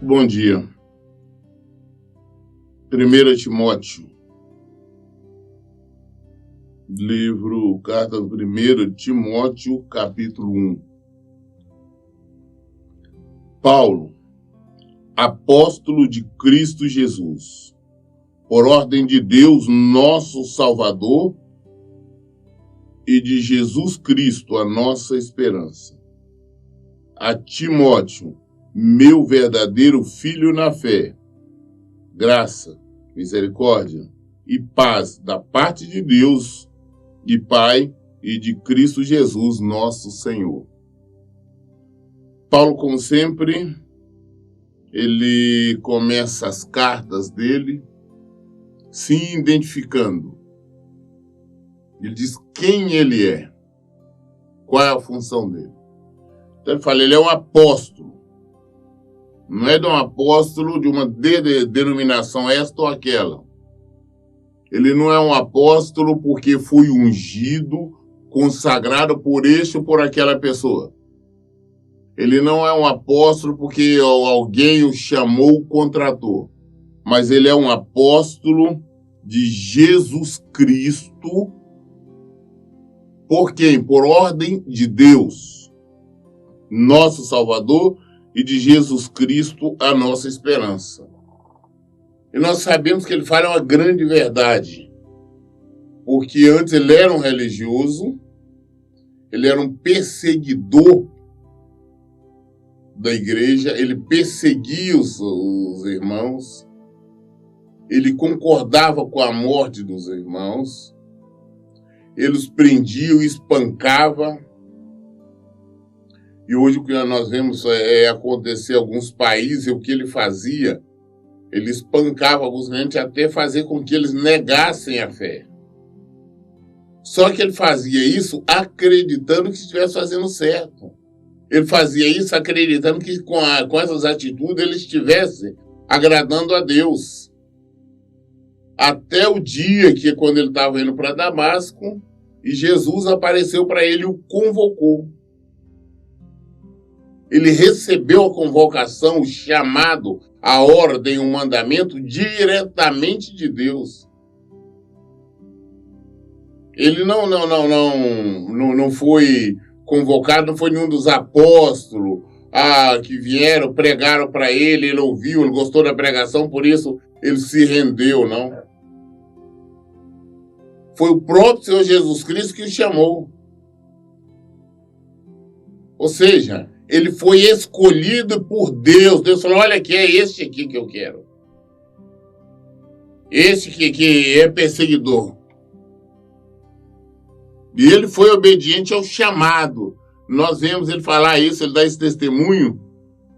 Bom dia. 1 Timóteo, carta do 1 Timóteo, capítulo 1. Paulo, apóstolo de Cristo Jesus, por ordem de Deus, nosso Salvador, e de Jesus Cristo, a nossa esperança. A Timóteo, meu verdadeiro filho na fé, graça, misericórdia e paz da parte de Deus, de Pai e de Cristo Jesus, nosso Senhor. Paulo, como sempre, ele começa as cartas dele se identificando. Ele diz quem ele é, qual é a função dele. Então ele fala, ele é um apóstolo. Não é de um apóstolo de uma denominação esta ou aquela. Ele não é um apóstolo porque foi ungido, consagrado por este ou por aquela pessoa. Ele não é um apóstolo porque alguém o chamou, contratou. Mas ele é um apóstolo de Jesus Cristo. Por quem? Por ordem de Deus, nosso Salvador, e de Jesus Cristo, a nossa esperança. E nós sabemos que ele fala uma grande verdade. Porque antes ele era um religioso, ele era um perseguidor da igreja, ele perseguia os irmãos, ele concordava com a morte dos irmãos, ele os prendia e espancava. E hoje o que nós vemos acontecer em alguns países, o que ele fazia, ele espancava alguns crentes até fazer com que eles negassem a fé. Só que ele fazia isso acreditando que estivesse fazendo certo. Ele fazia isso acreditando que com essas atitudes ele estivesse agradando a Deus. Até o dia que, quando ele estava indo para Damasco, e Jesus apareceu para ele e o convocou. Ele recebeu a convocação, o chamado, a ordem, o mandamento diretamente de Deus. Ele não foi convocado, não foi nenhum dos apóstolos que vieram, pregaram para ele, ele ouviu, ele gostou da pregação, por isso ele se rendeu, não. Foi o próprio Senhor Jesus Cristo que o chamou. Ou seja, ele foi escolhido por Deus. Deus falou, olha aqui, é este aqui que eu quero. Este que é perseguidor. E ele foi obediente ao chamado. Nós vemos ele falar isso, ele dá esse testemunho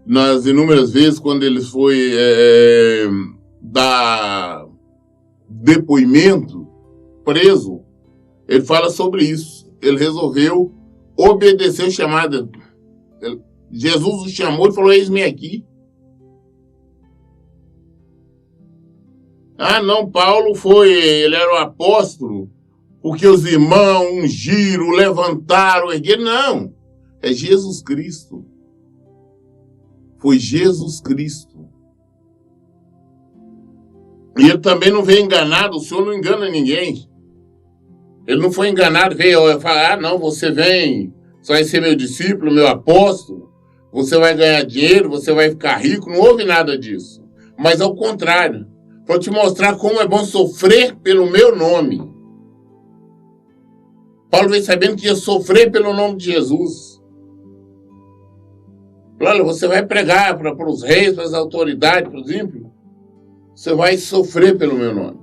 nas inúmeras vezes quando ele foi dar depoimento, preso. Ele fala sobre isso. Ele resolveu obedecer o chamado. Jesus o chamou e falou, eis-me aqui. Não, Paulo ele era o apóstolo, porque os irmãos ungiram, levantaram, ergueram. Não, é Jesus Cristo. Foi Jesus Cristo. E ele também não veio enganado, o Senhor não engana ninguém. Ele não foi enganado, veio falar, não, você vem, você vai ser meu discípulo, meu apóstolo, você vai ganhar dinheiro, você vai ficar rico, não houve nada disso. Mas ao contrário, para te mostrar como é bom sofrer pelo meu nome. Paulo veio sabendo que ia sofrer pelo nome de Jesus. Olha, você vai pregar para os reis, para as autoridades, para os ímpios. Você vai sofrer pelo meu nome.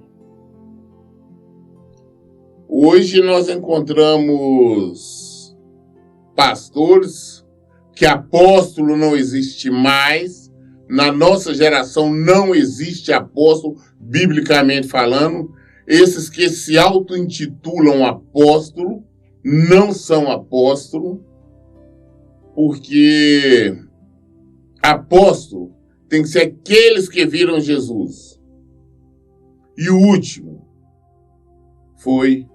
Hoje nós encontramos pastores que apóstolo não existe mais. Na nossa geração não existe apóstolo, biblicamente falando. Esses que se auto-intitulam apóstolo não são apóstolo, porque apóstolo tem que ser aqueles que viram Jesus. E o último foi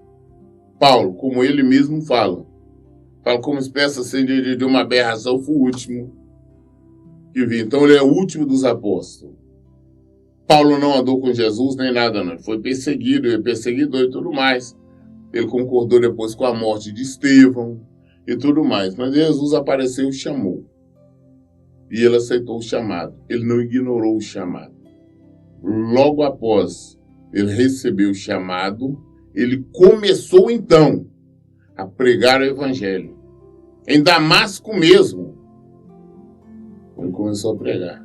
Paulo, como ele mesmo fala. Fala como espécie assim, de uma aberração, foi o último que vi. Então ele é o último dos apóstolos. Paulo não andou com Jesus nem nada, não. Ele foi perseguido, ele é perseguidor e tudo mais. Ele concordou depois com a morte de Estevão e tudo mais. Mas Jesus apareceu e chamou. E ele aceitou o chamado. Ele não ignorou o chamado. Logo após ele receber o chamado, ele começou então a pregar o evangelho. Em Damasco mesmo, ele começou a pregar.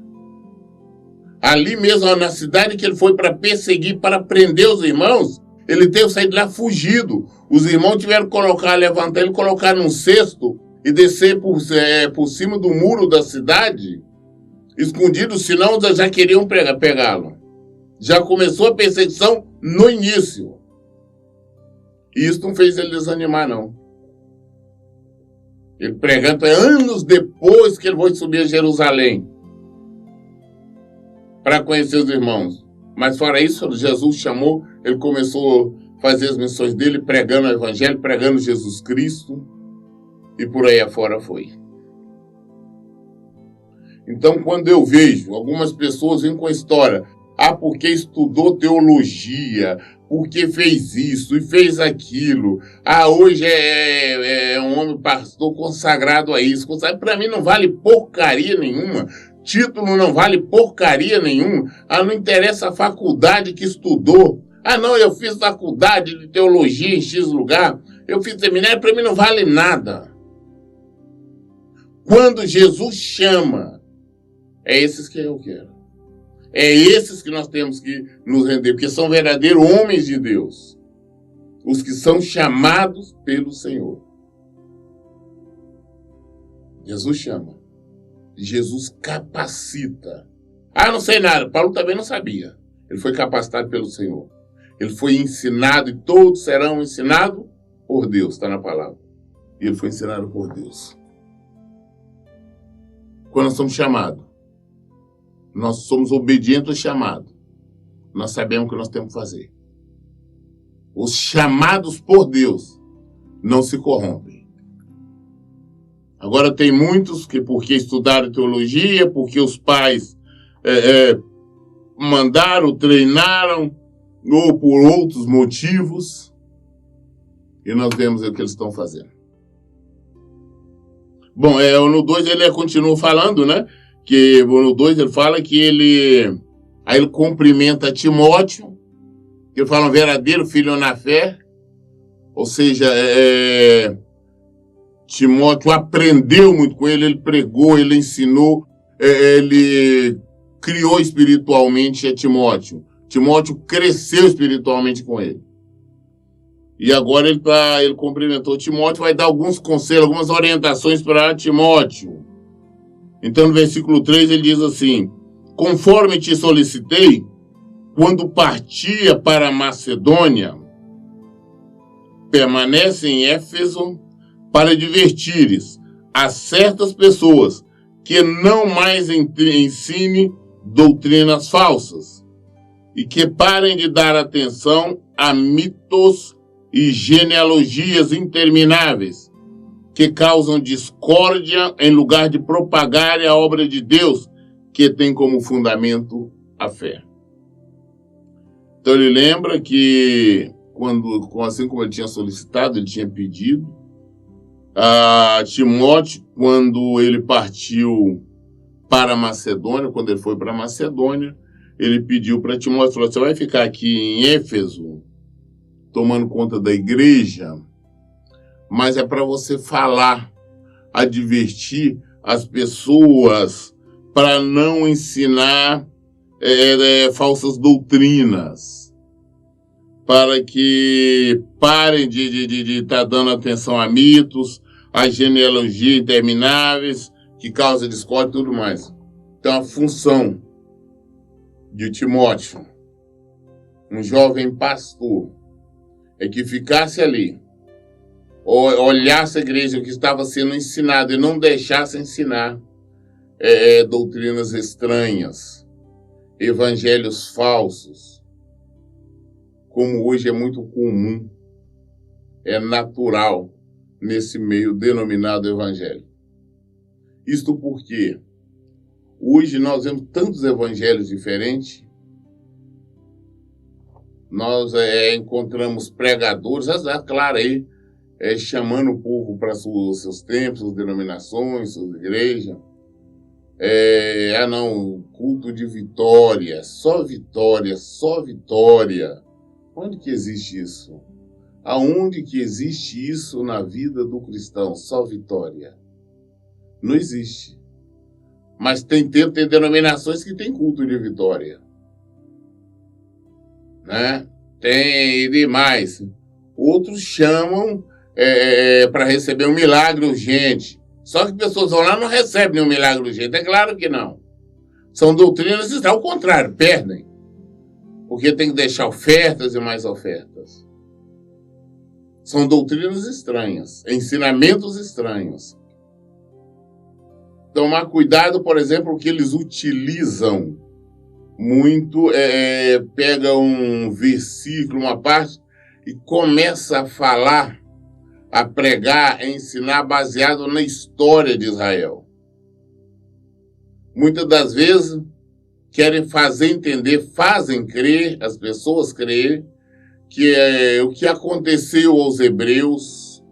Ali mesmo, na cidade que ele foi para perseguir, para prender os irmãos, ele teve que sair de lá fugido. Os irmãos tiveram que levantar ele, colocar num cesto e descer por cima do muro da cidade, escondido, senão já queriam pegá-lo. Já começou a perseguição no início. E isso não fez ele desanimar, não. Ele pregando anos depois que ele foi subir a Jerusalém para conhecer os irmãos. Mas fora isso, Jesus chamou, ele começou a fazer as missões dele, pregando o evangelho, pregando Jesus Cristo, e por aí afora foi. Então, quando eu vejo algumas pessoas vindo com a história, porque estudou teologia, porque fez isso e fez aquilo, hoje é um homem pastor consagrado a isso, para mim não vale porcaria nenhuma. Título não vale porcaria nenhuma. Não interessa a faculdade que estudou. Não, eu fiz faculdade de teologia em X lugar. Eu fiz seminário, para mim não vale nada. Quando Jesus chama, é esses que eu quero. É esses que nós temos que nos render, porque são verdadeiros homens de Deus. Os que são chamados pelo Senhor. Jesus chama. Jesus capacita. Não sei nada. Paulo também não sabia. Ele foi capacitado pelo Senhor. Ele foi ensinado e todos serão ensinados por Deus. Está na palavra. E ele foi ensinado por Deus. Quando nós somos chamados, nós somos obedientes ao chamado. Nós sabemos o que nós temos que fazer. Os chamados por Deus não se corrompem. Agora tem muitos que porque estudaram teologia, porque os pais mandaram, treinaram, ou por outros motivos, e nós vemos o que eles estão fazendo. Bom, no 2 ele continua falando, né? Que no 2 ele fala que ele cumprimenta Timóteo, que ele fala um verdadeiro filho na fé, ou seja, Timóteo aprendeu muito com ele pregou, ele ensinou, ele criou espiritualmente a Timóteo. Timóteo cresceu espiritualmente com ele. E agora ele cumprimentou Timóteo, vai dar alguns conselhos, algumas orientações para Timóteo. Então no versículo 3 ele diz assim: conforme te solicitei, quando partia para a Macedônia, permanece em Éfeso, para advertires a certas pessoas que não mais ensine doutrinas falsas e que parem de dar atenção a mitos e genealogias intermináveis que causam discórdia em lugar de propagar a obra de Deus que tem como fundamento a fé. Então ele lembra que assim como ele tinha solicitado, ele tinha pedido, Timóteo, quando ele partiu para a Macedônia, quando ele foi para a Macedônia, ele pediu para Timóteo, falou: você vai ficar aqui em Éfeso, tomando conta da igreja, mas é para você falar, advertir as pessoas para não ensinar falsas doutrinas, para que parem de estar dando atenção a mitos, a genealogias intermináveis, que causa discórdia e tudo mais. Então, a função de Timóteo, um jovem pastor, é que ficasse ali, olhasse a igreja, o que estava sendo ensinado, e não deixasse ensinar doutrinas estranhas, evangelhos falsos, como hoje é muito comum, é natural nesse meio denominado evangelho. Isto porque Hoje nós vemos tantos evangelhos diferentes. Nós encontramos pregadores, claro, aí, chamando o povo para seus templos, suas denominações, suas igrejas. Não, culto de vitória, só vitória, só vitória. Onde que existe isso? Aonde que existe isso na vida do cristão? Só vitória. Não existe. Mas tem denominações que tem culto de vitória. Né? Tem demais. Outros chamam para receber um milagre urgente. Só que pessoas vão lá e não recebem nenhum milagre urgente. É claro que não. São doutrinas que, ao contrário, perdem. Porque tem que deixar ofertas e mais ofertas. São doutrinas estranhas, ensinamentos estranhos. Tomar cuidado, por exemplo, o que eles utilizam muito, pega um versículo, uma parte, e começa a falar, a pregar, a ensinar baseado na história de Israel. Muitas das vezes querem fazer entender, fazem crer, as pessoas crer, que o que aconteceu aos hebreus,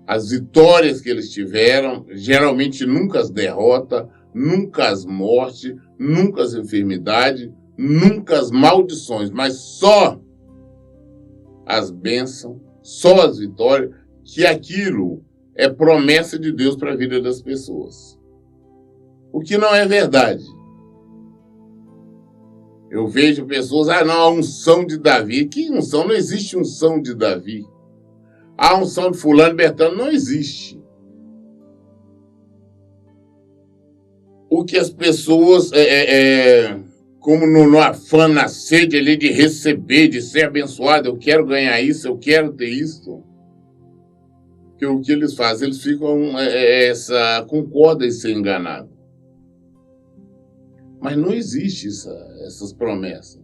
as vitórias que eles tiveram, geralmente nunca as derrotas, nunca as mortes, nunca as enfermidades, nunca as maldições, mas só as bênçãos, só as vitórias, que aquilo é promessa de Deus para a vida das pessoas. O que não é verdade. Eu vejo pessoas, não, a unção de Davi. Que unção? Não existe unção de Davi. A unção de fulano, Bertano, não existe. O que as pessoas, como no afã, na sede ali de receber, de ser abençoado, eu quero ganhar isso, eu quero ter isso. Porque o que eles fazem? Eles ficam, concordam em ser enganados. Mas não existe essas promessas.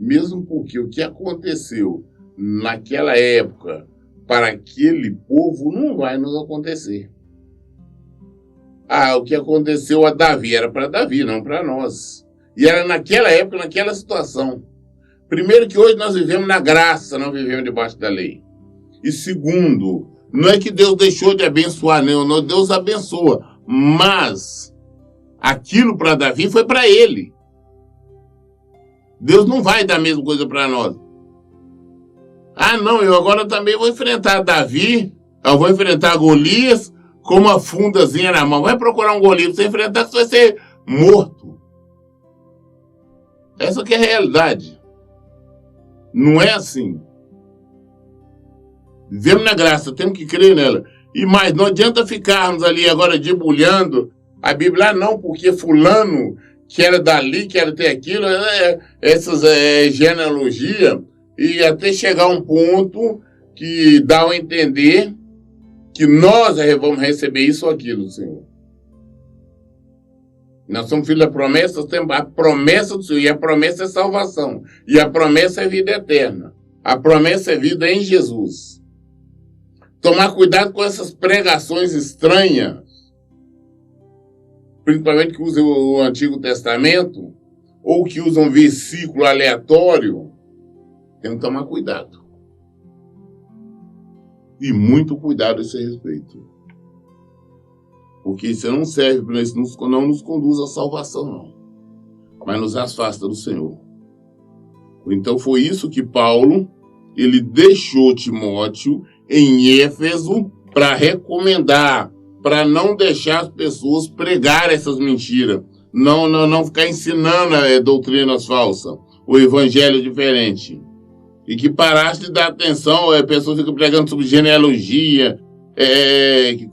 Mesmo porque o que aconteceu naquela época para aquele povo não vai nos acontecer. O que aconteceu a Davi era para Davi, não para nós. E era naquela época, naquela situação. Primeiro que hoje nós vivemos na graça, não vivemos debaixo da lei. E segundo, não é que Deus deixou de abençoar, não, Deus abençoa, mas aquilo para Davi foi para ele. Deus não vai dar a mesma coisa para nós. Não, eu agora também vou enfrentar Davi, eu vou enfrentar Golias com uma fundazinha na mão. Vai procurar um Golias para você enfrentar, você vai ser morto. Essa que é a realidade. Não é assim. Vivemos na graça, temos que crer nela. E mais, não adianta ficarmos ali agora debulhando a Bíblia, não, porque fulano quer dali, quer ter aquilo, essas genealogia, e até chegar a um ponto que dá a entender que nós vamos receber isso ou aquilo, Senhor. Nós somos filhos da promessa, nós temos a promessa do Senhor, e a promessa é salvação, e a promessa é vida eterna. A promessa é vida em Jesus. Tomar cuidado com essas pregações estranhas, principalmente que usam o Antigo Testamento, ou que usam um versículo aleatório, tem que tomar cuidado. E muito cuidado a esse respeito. Porque isso não serve para isso, não nos conduz à salvação, não. Mas nos afasta do Senhor. Então foi isso que Paulo, ele deixou Timóteo em Éfeso para recomendar, para não deixar as pessoas pregar essas mentiras. Não ficar ensinando doutrinas falsas, o evangelho diferente. E que parasse de dar atenção, a pessoa fica pregando sobre genealogia,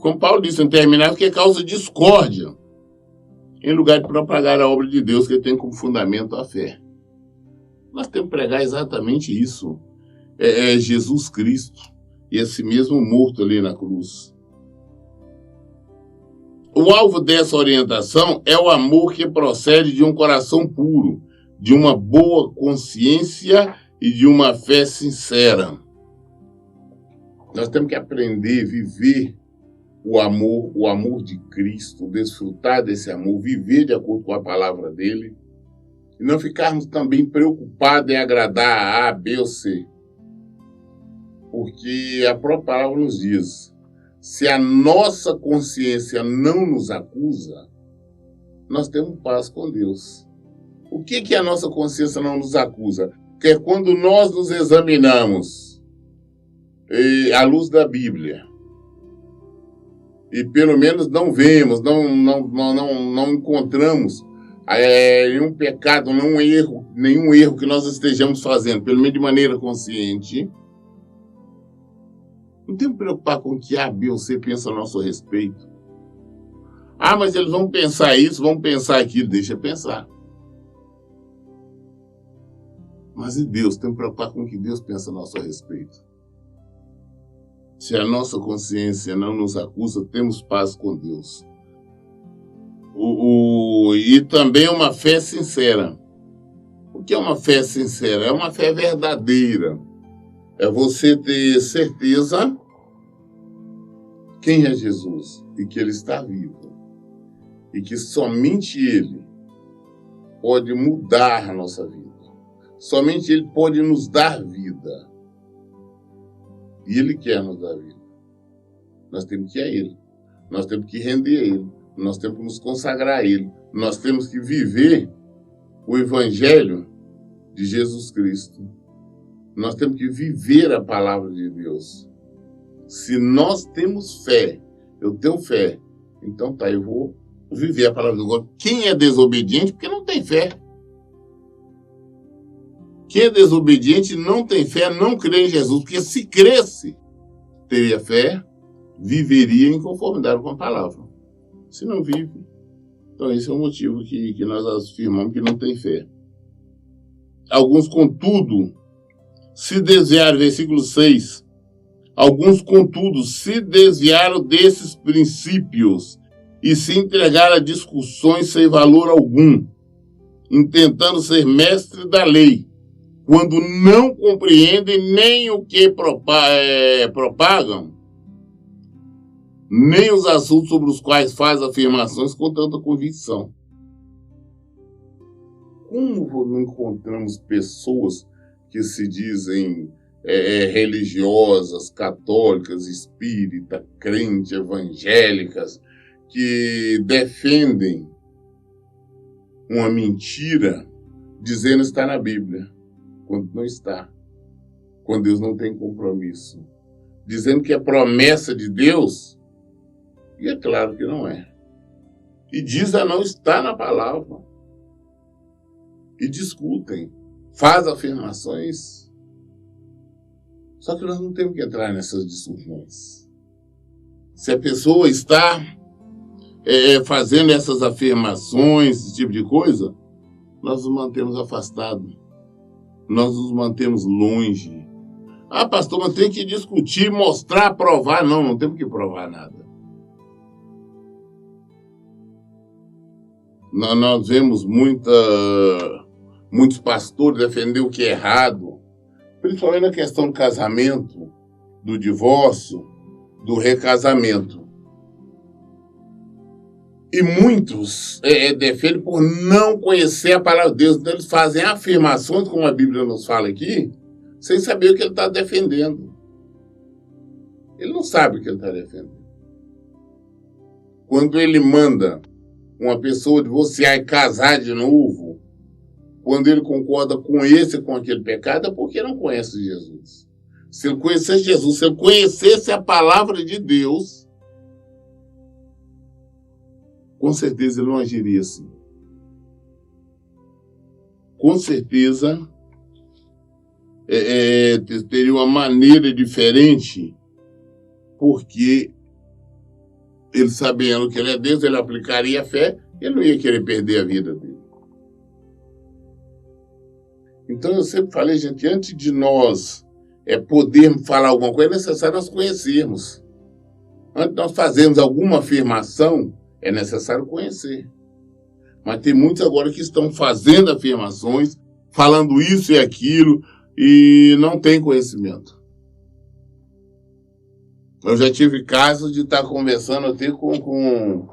como Paulo disse, interminável, que causa discórdia, em lugar de propagar a obra de Deus, que tem como fundamento a fé. Nós temos que pregar exatamente isso. Jesus Cristo, e esse mesmo morto ali na cruz. O alvo dessa orientação é o amor que procede de um coração puro, de uma boa consciência e de uma fé sincera. Nós temos que aprender a viver o amor de Cristo, desfrutar desse amor, viver de acordo com a palavra dele, e não ficarmos também preocupados em agradar a A, B ou C. Porque a própria palavra nos diz, se a nossa consciência não nos acusa, nós temos paz com Deus. O que a nossa consciência não nos acusa? Que é quando nós nos examinamos à luz da Bíblia e pelo menos não vemos, não encontramos nenhum pecado, nenhum erro que nós estejamos fazendo, pelo menos de maneira consciente. Não tem que preocupar com o que A, B ou C pensa a nosso respeito. Ah, mas eles vão pensar isso, vão pensar aquilo. Deixa pensar. Mas e Deus? Tem que preocupar com o que Deus pensa a nosso respeito. Se a nossa consciência não nos acusa, temos paz com Deus. E também uma fé sincera. O que é uma fé sincera? É uma fé verdadeira. É você ter certeza quem é Jesus e que Ele está vivo. E que somente Ele pode mudar a nossa vida. Somente Ele pode nos dar vida. E Ele quer nos dar vida. Nós temos que ir a Ele. Nós temos que render a Ele. Nós temos que nos consagrar a Ele. Nós temos que viver o Evangelho de Jesus Cristo. Nós temos que viver a palavra de Deus. Se nós temos fé, eu tenho fé, então eu vou viver a palavra de Deus. Quem é desobediente, porque não tem fé. Quem é desobediente não tem fé, não crê em Jesus, porque se cresce, teria fé, viveria em conformidade com a palavra. Se não vive, então esse é o motivo que nós afirmamos que não tem fé. Alguns, contudo, se desviaram, versículo 6, alguns, contudo, se desviaram desses princípios e se entregaram a discussões sem valor algum, intentando ser mestre da lei, quando não compreendem nem o que propagam, nem os assuntos sobre os quais faz afirmações com tanta convicção. Como não encontramos pessoas que se dizem religiosas, católicas, espíritas, crentes, evangélicas, que defendem uma mentira dizendo que está na Bíblia, quando não está, quando Deus não tem compromisso, dizendo que é promessa de Deus, e é claro que não é. E diz a não estar na palavra. E discutem, faz afirmações. Só que nós não temos que entrar nessas discussões. Se a pessoa está fazendo essas afirmações, esse tipo de coisa, nós nos mantemos afastados. Nós nos mantemos longe. Ah, pastor, mas tem que discutir, mostrar, provar. Não temos que provar nada. Nós vemos muitos pastores defender o que é errado, principalmente na questão do casamento, do divórcio, do recasamento. E muitos defendem por não conhecer a palavra de Deus. Então eles fazem afirmações, como a Bíblia nos fala aqui, sem saber o que ele está defendendo. Ele não sabe o que ele está defendendo. Quando ele manda uma pessoa divorciar e casar de novo, quando ele concorda com esse e com aquele pecado, é porque não conhece Jesus. Se ele conhecesse Jesus, se ele conhecesse a palavra de Deus, com certeza ele não agiria assim. Com certeza teria uma maneira diferente, porque ele, sabendo que ele é Deus, ele aplicaria a fé, ele não ia querer perder a vida dele. Então eu sempre falei, gente, antes de nós podermos falar alguma coisa, é necessário nós conhecermos. Antes de nós fazermos alguma afirmação, é necessário conhecer. Mas tem muitos agora que estão fazendo afirmações, falando isso e aquilo, e não tem conhecimento. Eu já tive casos de estar conversando até com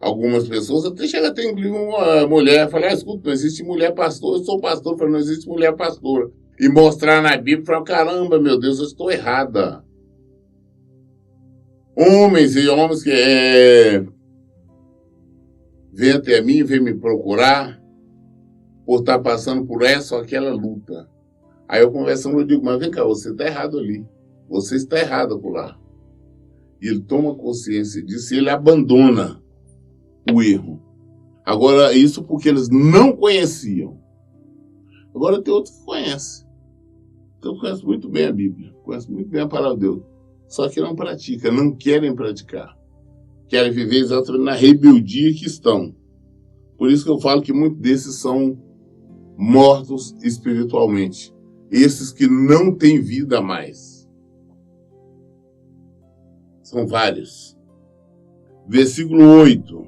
algumas pessoas, até chega a ter inclusive uma mulher, falar, escuta, não existe mulher pastora, eu sou pastor, eu falo, não existe mulher pastora. E mostrar na Bíblia, falar, caramba, meu Deus, eu estou errada. Homens e homens que vêm até mim, vêm me procurar por estar passando por essa ou aquela luta. Aí eu conversando, eu digo, mas vem cá, você está errado ali. Você está errado por lá. E ele toma consciência disso e ele abandona o erro. Agora, isso porque eles não conheciam. Agora tem outros que conhecem. Então conhecem muito bem a Bíblia, conhecem muito bem a palavra de Deus. Só que não praticam, não querem praticar. Querem viver exatamente na rebeldia que estão. Por isso que eu falo que muitos desses são mortos espiritualmente. Esses que não têm vida mais. São vários. Versículo 8.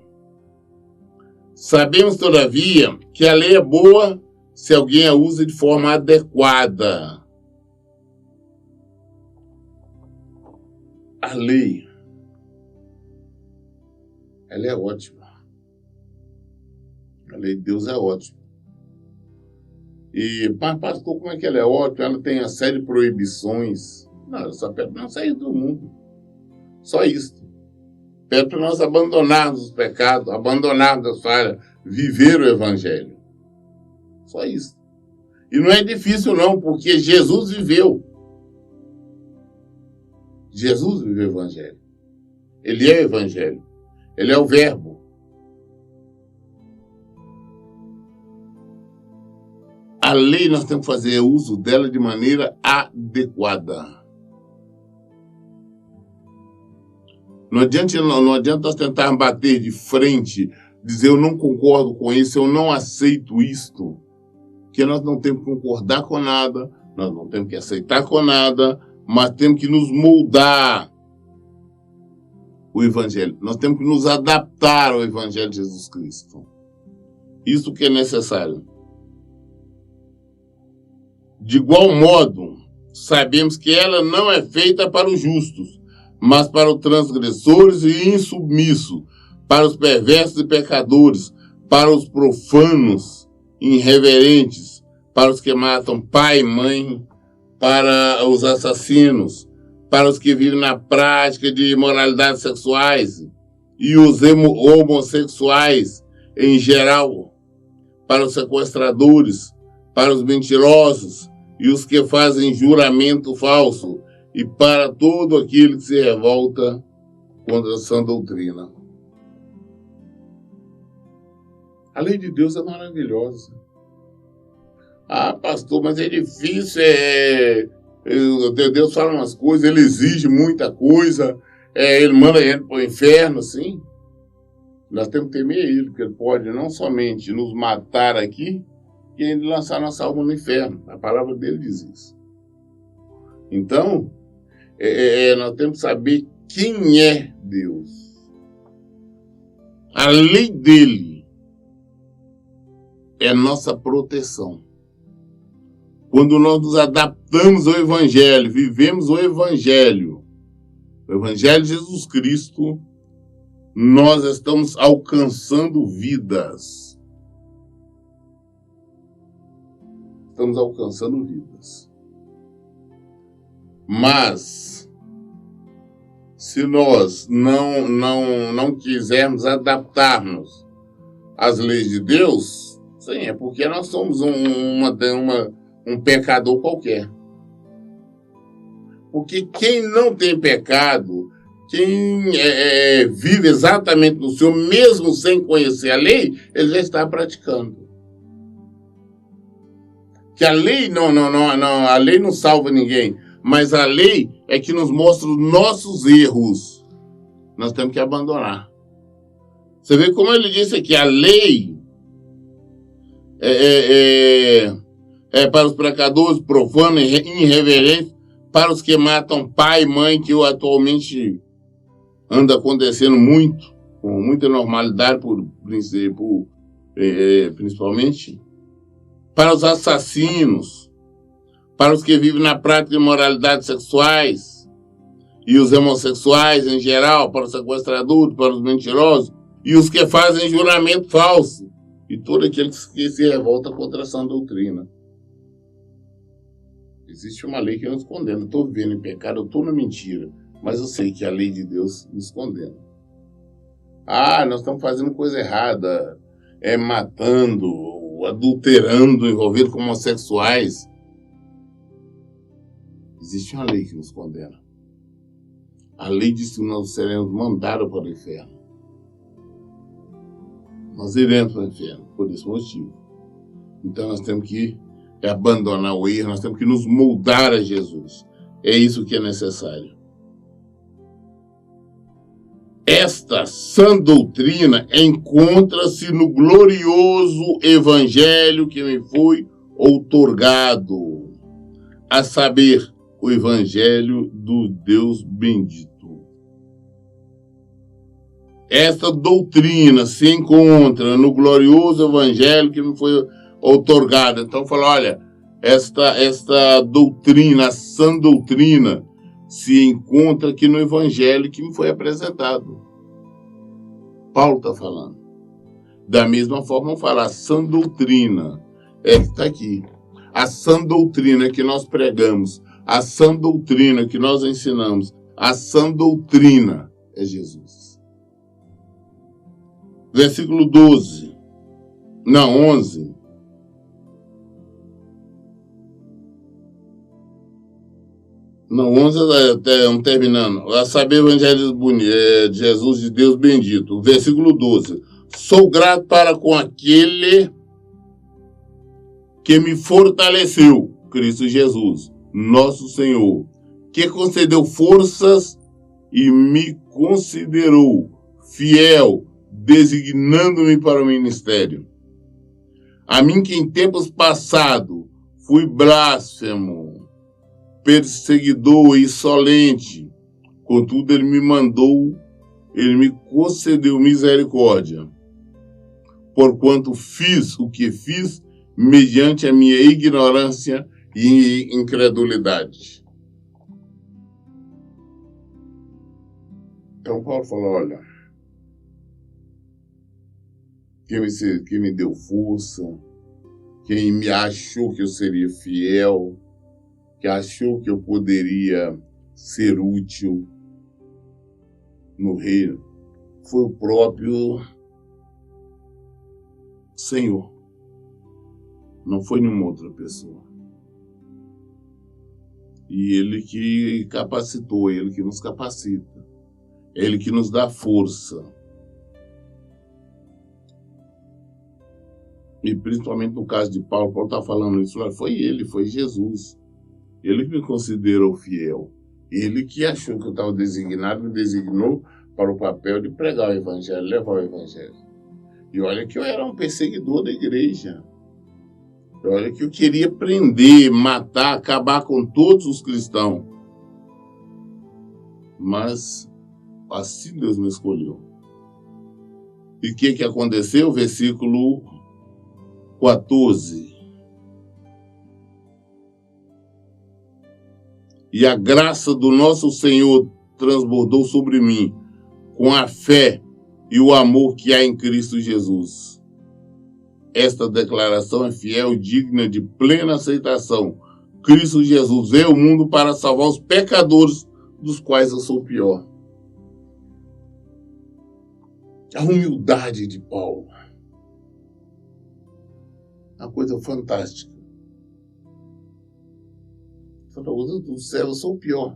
Sabemos, todavia, que a lei é boa se alguém a usa de forma adequada. A lei, ela é ótima. A lei de Deus é ótima. E, mas pastor, como é que ela é ótima? Ela tem uma série de proibições. Não, ela só pede para nós sair do mundo. Só isso. Pede para nós abandonarmos os pecados, abandonarmos as falhas, viver o Evangelho. Só isso. E não é difícil não, porque Jesus viveu. Jesus viveu o Evangelho. Ele é o Evangelho. Ele é o Verbo. A lei nós temos que fazer uso dela de maneira adequada. Não adianta nós tentarmos bater de frente, dizer eu não concordo com isso, eu não aceito isto. Porque nós não temos que concordar com nada, nós não temos que aceitar com nada, mas temos que nos moldar o Evangelho. Nós temos que nos adaptar ao Evangelho de Jesus Cristo. Isso que é necessário. De igual modo, sabemos que ela não é feita para os justos, mas para os transgressores e insubmissos, para os perversos e pecadores, para os profanos, irreverentes, para os que matam pai e mãe, para os assassinos, para os que vivem na prática de imoralidades sexuais e os homossexuais em geral, para os sequestradores, para os mentirosos e os que fazem juramento falso, e para todo aquele que se revolta contra a sã doutrina. A lei de Deus é maravilhosa. Ah, pastor, mas é difícil, Deus fala umas coisas, ele exige muita coisa, ele manda a gente para o inferno, sim. Nós temos que temer ele, porque ele pode não somente nos matar aqui, e ainda lançar nossa alma no inferno. A palavra dele diz isso. Então, nós temos que saber quem é Deus. A lei dele é nossa proteção. Quando nós nos adaptamos ao Evangelho, vivemos o Evangelho de Jesus Cristo, nós estamos alcançando vidas. Estamos alcançando vidas. Mas, se nós não quisermos adaptar-nos às leis de Deus, sim, é porque nós somos um pecador qualquer. Porque quem não tem pecado, quem vive exatamente no Senhor, mesmo sem conhecer a lei, ele já está praticando. Que a lei a lei não salva ninguém, mas a lei é que nos mostra os nossos erros. Nós temos que abandonar. Você vê como ele disse aqui, a lei é para os pecadores, profanos, irreverentes, para os que matam pai e mãe, que atualmente anda acontecendo muito, com muita normalidade, principalmente. Para os assassinos, para os que vivem na prática de imoralidades sexuais e os homossexuais em geral, para os sequestradores, para os mentirosos, e os que fazem juramento falso, e todo aquele que se revolta contra essa doutrina. Existe uma lei que nos condena. Eu estou vivendo em pecado, eu estou na mentira, mas eu sei que a lei de Deus nos condena. Nós estamos fazendo coisa errada, matando, adulterando, envolvendo com homossexuais. Existe uma lei que nos condena. A lei diz que nós seremos mandados para o inferno. Nós iremos para o inferno, por esse motivo. Então nós temos que abandonar o erro, nós temos que nos moldar a Jesus. É isso que é necessário. Esta sã doutrina encontra-se no glorioso evangelho que me foi outorgado, a saber, o evangelho do Deus bendito. Esta doutrina se encontra no glorioso evangelho que me foi outorgado. Então fala, olha, esta doutrina, a sã doutrina, se encontra aqui no evangelho que me foi apresentado. Paulo está falando. Da mesma forma, vamos falar, a sã doutrina está aqui. A sã doutrina que nós pregamos, a sã doutrina que nós ensinamos, a sã doutrina é Jesus. Versículo 11. Não, 11 até terminando. A saber, o evangelho de Jesus de Deus bendito. Versículo 12. Sou grato para com aquele que me fortaleceu, Cristo Jesus, nosso Senhor, que concedeu forças e me considerou fiel, designando-me para o ministério. A mim que em tempos passados fui blasfemo, perseguidor e insolente, contudo ele me concedeu misericórdia, porquanto fiz o que fiz mediante a minha ignorância e incredulidade. Então Paulo falou, olha, quem me deu força, quem me achou que eu seria fiel, que achou que eu poderia ser útil no reino, foi o próprio Senhor. Não foi nenhuma outra pessoa. E Ele que capacitou, Ele que nos capacita, Ele que nos dá força. E principalmente no caso de Paulo está falando isso, foi Ele, foi Jesus. Ele que me considerou fiel. Ele que achou que eu estava designado, me designou para o papel de pregar o evangelho, levar o evangelho. E olha que eu era um perseguidor da igreja. Olha que eu queria prender, matar, acabar com todos os cristãos. Mas assim Deus me escolheu. E o que aconteceu? Versículo 14. E a graça do nosso Senhor transbordou sobre mim com a fé e o amor que há em Cristo Jesus. Esta declaração é fiel e digna de plena aceitação. Cristo Jesus veio ao mundo para salvar os pecadores, dos quais eu sou o pior. A humildade de Paulo. Uma coisa fantástica. Deus do céu, eu sou o pior.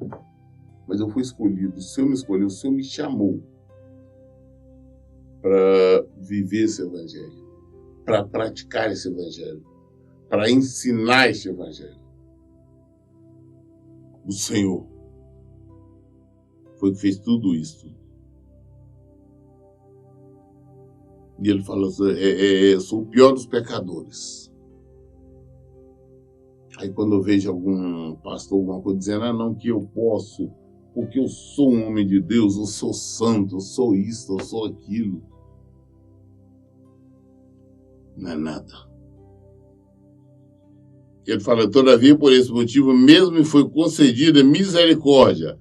Mas eu fui escolhido. O Senhor me escolheu, o Senhor me chamou para viver esse evangelho, para praticar esse evangelho, para ensinar esse evangelho. O Senhor foi que fez tudo isso. E ele falou, eu sou o pior dos pecadores. Aí quando eu vejo algum pastor, alguma coisa dizendo, não, que eu posso, porque eu sou um homem de Deus, eu sou santo, eu sou isso, eu sou aquilo. Não é nada. Ele fala, todavia, por esse motivo, mesmo me foi concedida misericórdia,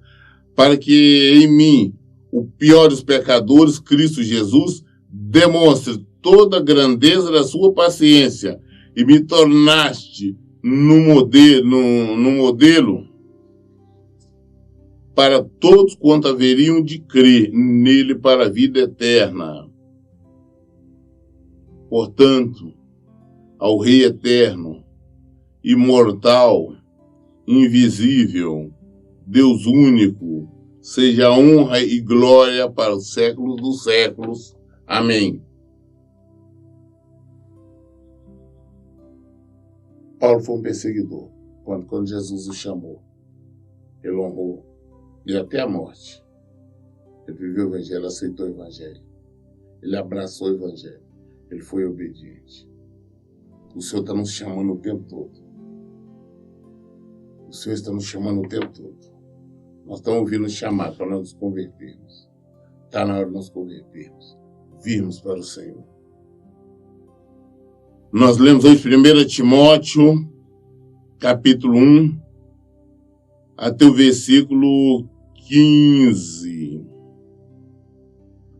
para que em mim, o pior dos pecadores, Cristo Jesus, demonstre toda a grandeza da sua paciência e me tornaste no modelo para todos quanto haveriam de crer nele para a vida eterna. Portanto, ao Rei eterno, imortal, invisível, Deus único, seja honra e glória para os séculos dos séculos. Amém. Paulo foi um perseguidor. Quando Jesus o chamou, ele honrou, e até a morte. Ele viveu o Evangelho, aceitou o Evangelho. Ele abraçou o Evangelho. Ele foi obediente. O Senhor está nos chamando o tempo todo. O Senhor está nos chamando o tempo todo. Nós estamos ouvindo chamar para nós nos convertermos. Está na hora de nos convertermos. Virmos para o Senhor. Nós lemos hoje 1 Timóteo, capítulo 1, até o versículo 15.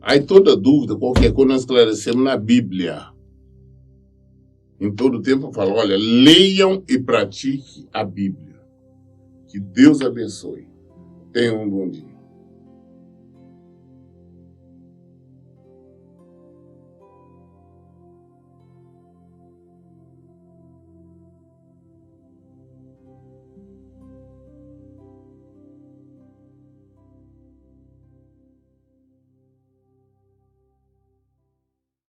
Aí toda dúvida, qualquer coisa, nós esclarecemos na Bíblia. Em todo tempo eu falo, olha, leiam e pratiquem a Bíblia. Que Deus abençoe. Tenham um bom dia.